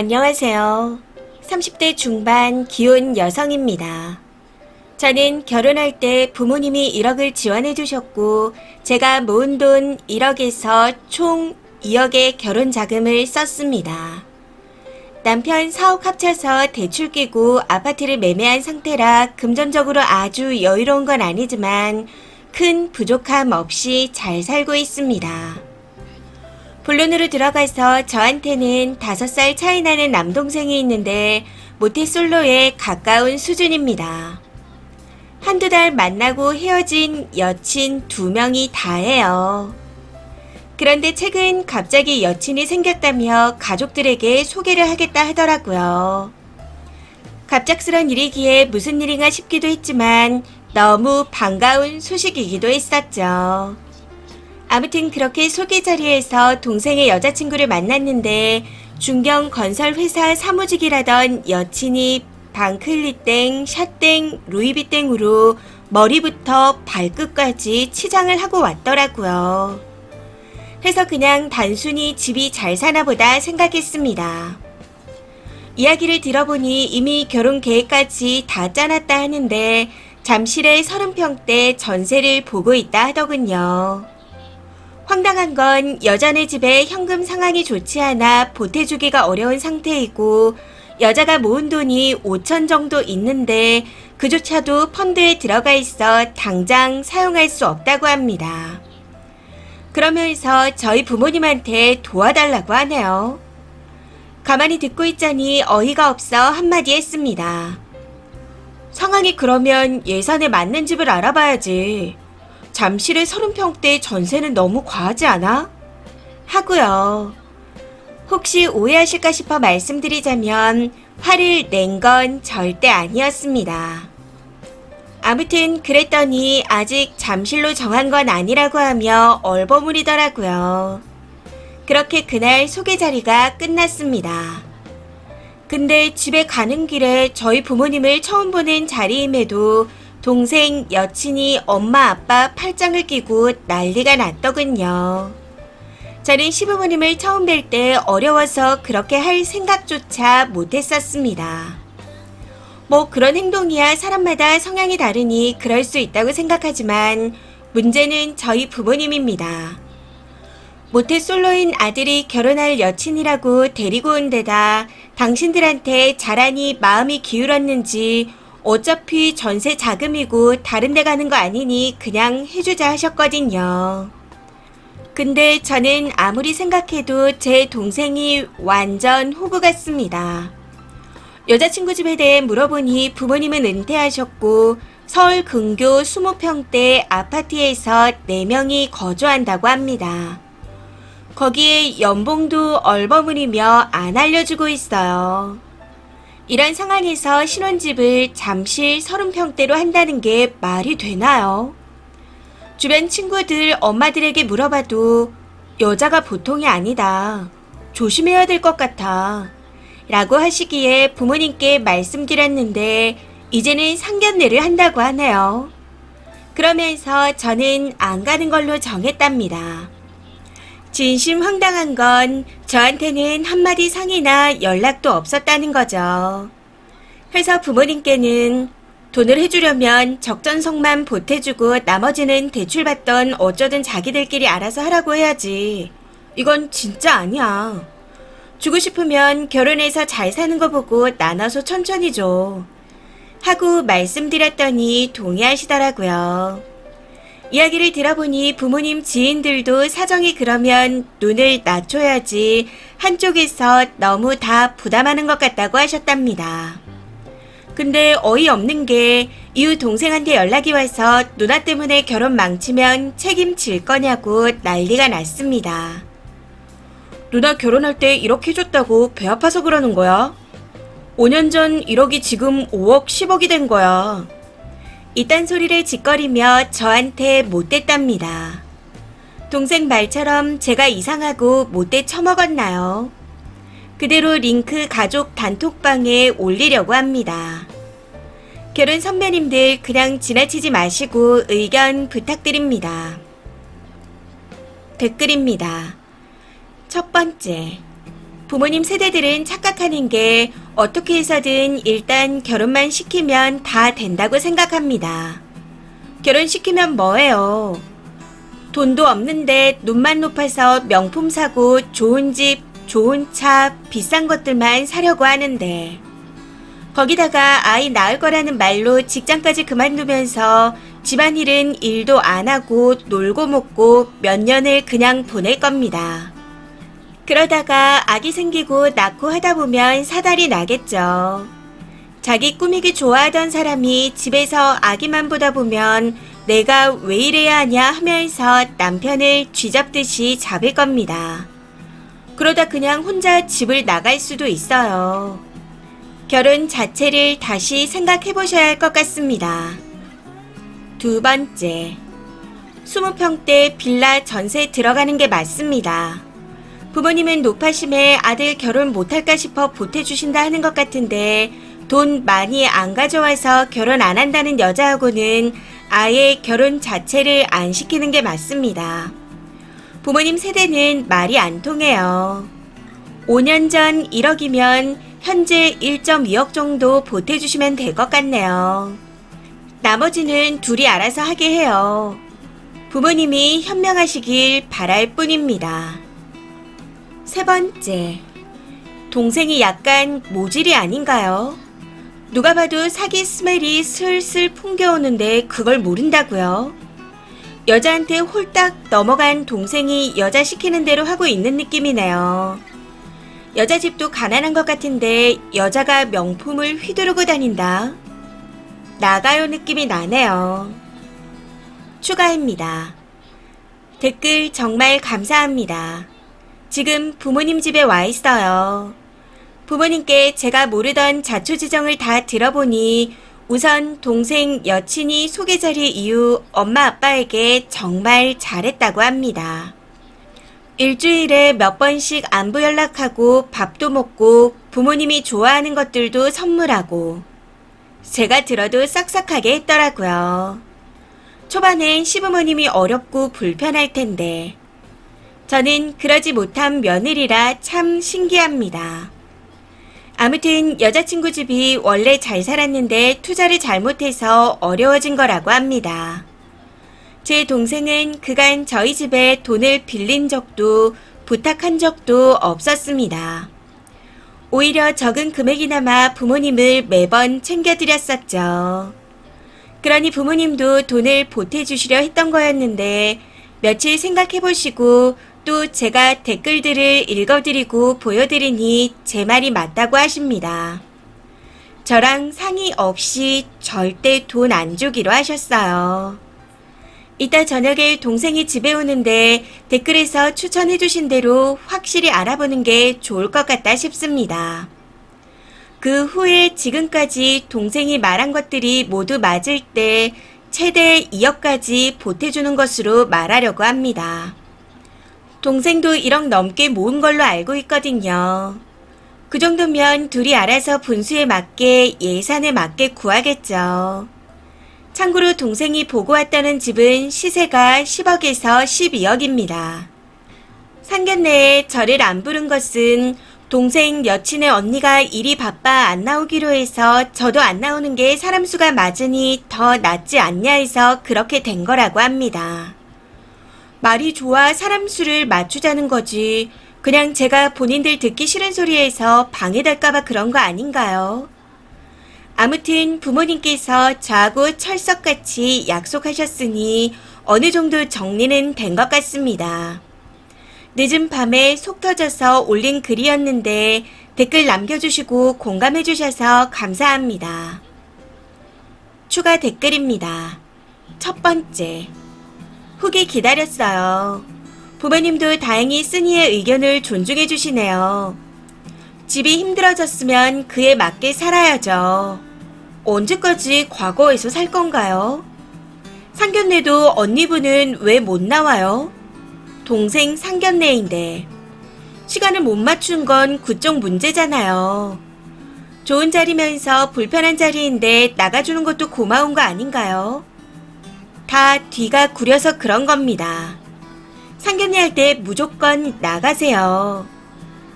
안녕하세요. 30대 중반 기혼 여성입니다. 저는 결혼할 때 부모님이 1억을 지원해 주셨고 제가 모은 돈 1억에서 총 2억의 결혼 자금을 썼습니다. 남편 사업 합쳐서 대출 끼고 아파트를 매매한 상태라 금전적으로 아주 여유로운 건 아니지만 큰 부족함 없이 잘 살고 있습니다. 본론으로 들어가서 저한테는 5살 차이 나는 남동생이 있는데 모태솔로에 가까운 수준입니다. 한두 달 만나고 헤어진 여친 2명이 다예요. 그런데 최근 갑자기 여친이 생겼다며 가족들에게 소개를 하겠다 하더라고요. 갑작스런 일이기에 무슨 일인가 싶기도 했지만 너무 반가운 소식이기도 했었죠. 아무튼 그렇게 소개 자리에서 동생의 여자친구를 만났는데 중견 건설회사 사무직이라던 여친이 방클리땡, 샷땡, 루이비땡으로 머리부터 발끝까지 치장을 하고 왔더라고요. 해서 그냥 단순히 집이 잘 사나 보다 생각했습니다. 이야기를 들어보니 이미 결혼 계획까지 다 짜놨다 하는데 잠실에 30평대 전세를 보고 있다 하더군요. 황당한 건 여자네 집에 현금 상황이 좋지 않아 보태주기가 어려운 상태이고 여자가 모은 돈이 5천 정도 있는데 그조차도 펀드에 들어가 있어 당장 사용할 수 없다고 합니다. 그러면서 저희 부모님한테 도와달라고 하네요. 가만히 듣고 있자니 어이가 없어 한마디 했습니다. 상황이 그러면 예산에 맞는 집을 알아봐야지. 잠실의 30평대 전세는 너무 과하지 않아? 하고요. 혹시 오해하실까 싶어 말씀드리자면 화를 낸 건 절대 아니었습니다. 아무튼 그랬더니 아직 잠실로 정한 건 아니라고 하며 얼버무리더라고요. 그렇게 그날 소개 자리가 끝났습니다. 근데 집에 가는 길에 저희 부모님을 처음 보는 자리임에도 동생 여친이 엄마 아빠 팔짱을 끼고 난리가 났더군요. 저는 시부모님을 처음 뵐 때 어려워서 그렇게 할 생각조차 못했었습니다. 뭐 그런 행동이야 사람마다 성향이 다르니 그럴 수 있다고 생각하지만 문제는 저희 부모님입니다. 모태솔로인 아들이 결혼할 여친이라고 데리고 온 데다 당신들한테 자라니 마음이 기울었는지 어차피 전세 자금이고 다른 데 가는 거 아니니 그냥 해주자 하셨거든요. 근데 저는 아무리 생각해도 제 동생이 완전 호구 같습니다. 여자친구 집에 대해 물어보니 부모님은 은퇴하셨고 서울 근교 20평대 아파트에서 4명이 거주한다고 합니다. 거기에 연봉도 얼버무리며 안 알려주고 있어요. 이런 상황에서 신혼집을 잠실 30평대로 한다는 게 말이 되나요? 주변 친구들, 엄마들에게 물어봐도 여자가 보통이 아니다. 조심해야 될 것 같아. 라고 하시기에 부모님께 말씀드렸는데 이제는 상견례를 한다고 하네요. 그러면서 저는 안 가는 걸로 정했답니다. 진심 황당한 건 저한테는 한마디 상의나 연락도 없었다는 거죠. 그래서 부모님께는 돈을 해주려면 적전성만 보태주고 나머지는 대출받던 어쩌든 자기들끼리 알아서 하라고 해야지. 이건 진짜 아니야. 주고 싶으면 결혼해서 잘 사는 거 보고 나눠서 천천히 줘. 하고 말씀드렸더니 동의하시더라고요. 이야기를 들어보니 부모님 지인들도 사정이 그러면 눈을 낮춰야지 한쪽에서 너무 다 부담하는 것 같다고 하셨답니다. 근데 어이없는 게 이후 동생한테 연락이 와서 누나 때문에 결혼 망치면 책임질 거냐고 난리가 났습니다. 누나 결혼할 때 1억 해줬다고 배 아파서 그러는 거야? 5년 전 1억이 지금 5억 10억이 된 거야. 이딴 소리를 짓거리며 저한테 못됐답니다. 동생 말처럼 제가 이상하고 못돼 처먹었나요? 그대로 링크 가족 단톡방에 올리려고 합니다. 결혼 선배님들 그냥 지나치지 마시고 의견 부탁드립니다. 댓글입니다. 첫 번째, 부모님 세대들은 착각하는 게 어떻게 해서든 일단 결혼만 시키면 다 된다고 생각합니다. 결혼시키면 뭐해요? 돈도 없는데 눈만 높아서 명품 사고 좋은 집, 좋은 차, 비싼 것들만 사려고 하는데 거기다가 아이 낳을 거라는 말로 직장까지 그만두면서 집안일은 일도 안 하고 놀고 먹고 몇 년을 그냥 보낼 겁니다. 그러다가 아기 생기고 낳고 하다 보면 사달이 나겠죠. 자기 꾸미기 좋아하던 사람이 집에서 아기만 보다 보면 내가 왜 이래야 하냐 하면서 남편을 쥐잡듯이 잡을 겁니다. 그러다 그냥 혼자 집을 나갈 수도 있어요. 결혼 자체를 다시 생각해 보셔야 할 것 같습니다. 두 번째, 20평대 빌라 전세 들어가는 게 맞습니다. 부모님은 노파심에 아들 결혼 못할까 싶어 보태주신다 하는 것 같은데 돈 많이 안 가져와서 결혼 안 한다는 여자하고는 아예 결혼 자체를 안 시키는 게 맞습니다. 부모님 세대는 말이 안 통해요. 5년 전 1억이면 현재 1.2억 정도 보태주시면 될 것 같네요. 나머지는 둘이 알아서 하게 해요. 부모님이 현명하시길 바랄 뿐입니다. 세 번째, 동생이 약간 모질이 아닌가요? 누가 봐도 사기 스멜이 슬슬 풍겨오는데 그걸 모른다고요? 여자한테 홀딱 넘어간 동생이 여자 시키는 대로 하고 있는 느낌이네요. 여자 집도 가난한 것 같은데 여자가 명품을 휘두르고 다닌다. 나가요 느낌이 나네요. 추가입니다. 댓글 정말 감사합니다. 지금 부모님 집에 와 있어요. 부모님께 제가 모르던 자초지정을 다 들어보니 우선 동생 여친이 소개 자리 이후 엄마 아빠에게 정말 잘했다고 합니다. 일주일에 몇 번씩 안부 연락하고 밥도 먹고 부모님이 좋아하는 것들도 선물하고 제가 들어도 싹싹하게 했더라고요. 초반엔 시부모님이 어렵고 불편할 텐데 저는 그러지 못한 며느리라 참 신기합니다. 아무튼 여자친구 집이 원래 잘 살았는데 투자를 잘못해서 어려워진 거라고 합니다. 제 동생은 그간 저희 집에 돈을 빌린 적도 부탁한 적도 없었습니다. 오히려 적은 금액이나마 부모님을 매번 챙겨드렸었죠. 그러니 부모님도 돈을 보태주시려 했던 거였는데 며칠 생각해보시고 또 제가 댓글들을 읽어드리고 보여드리니 제 말이 맞다고 하십니다. 저랑 상의 없이 절대 돈 안 주기로 하셨어요. 이따 저녁에 동생이 집에 오는데 댓글에서 추천해주신 대로 확실히 알아보는 게 좋을 것 같다 싶습니다. 그 후에 지금까지 동생이 말한 것들이 모두 맞을 때 최대 2억까지 보태주는 것으로 말하려고 합니다. 동생도 1억 넘게 모은 걸로 알고 있거든요. 그 정도면 둘이 알아서 분수에 맞게 예산에 맞게 구하겠죠. 참고로 동생이 보고 왔다는 집은 시세가 10억에서 12억입니다. 상견례에 저를 안 부른 것은 동생 여친의 언니가 일이 바빠 안 나오기로 해서 저도 안 나오는 게 사람 수가 맞으니 더 낫지 않냐 해서 그렇게 된 거라고 합니다. 말이 좋아 사람 수를 맞추자는 거지 그냥 제가 본인들 듣기 싫은 소리에서 방해될까봐 그런 거 아닌가요? 아무튼 부모님께서 저하고 철석같이 약속하셨으니 어느 정도 정리는 된 것 같습니다. 늦은 밤에 속 터져서 올린 글이었는데 댓글 남겨주시고 공감해주셔서 감사합니다. 추가 댓글입니다. 첫 번째, 후기 기다렸어요. 부모님도 다행히 쓰니의 의견을 존중해 주시네요. 집이 힘들어졌으면 그에 맞게 살아야죠. 언제까지 과거에서 살 건가요? 상견례도 언니분은 왜 못 나와요? 동생 상견례인데. 시간을 못 맞춘 건 그쪽 문제잖아요. 좋은 자리면서 불편한 자리인데 나가주는 것도 고마운 거 아닌가요? 다 뒤가 구려서 그런 겁니다. 상견례 할 때 무조건 나가세요.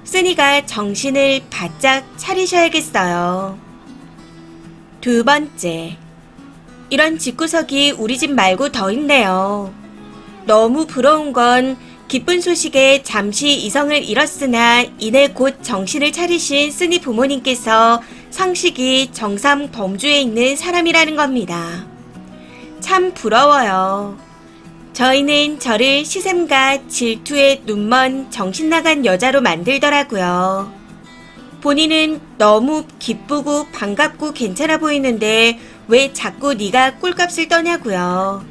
쓰니가 정신을 바짝 차리셔야겠어요. 두 번째, 이런 집구석이 우리 집 말고 더 있네요. 너무 부러운 건 기쁜 소식에 잠시 이성을 잃었으나 이내 곧 정신을 차리신 쓰니 부모님께서 상식이 정상 범주에 있는 사람이라는 겁니다. 참 부러워요. 저희는 저를 시샘과 질투에 눈먼 정신나간 여자로 만들더라고요. 본인은 너무 기쁘고 반갑고 괜찮아 보이는데 왜 자꾸 네가 꿀값을 떠냐고요.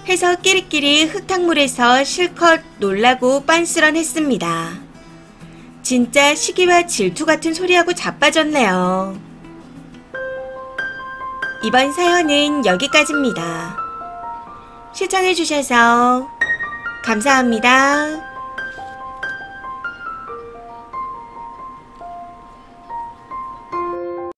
해서 끼리끼리 흙탕물에서 실컷 놀라고 빤스런했습니다. 진짜 시기와 질투 같은 소리하고 자빠졌네요. 이번 사연은 여기까지입니다. 시청해주셔서 감사합니다.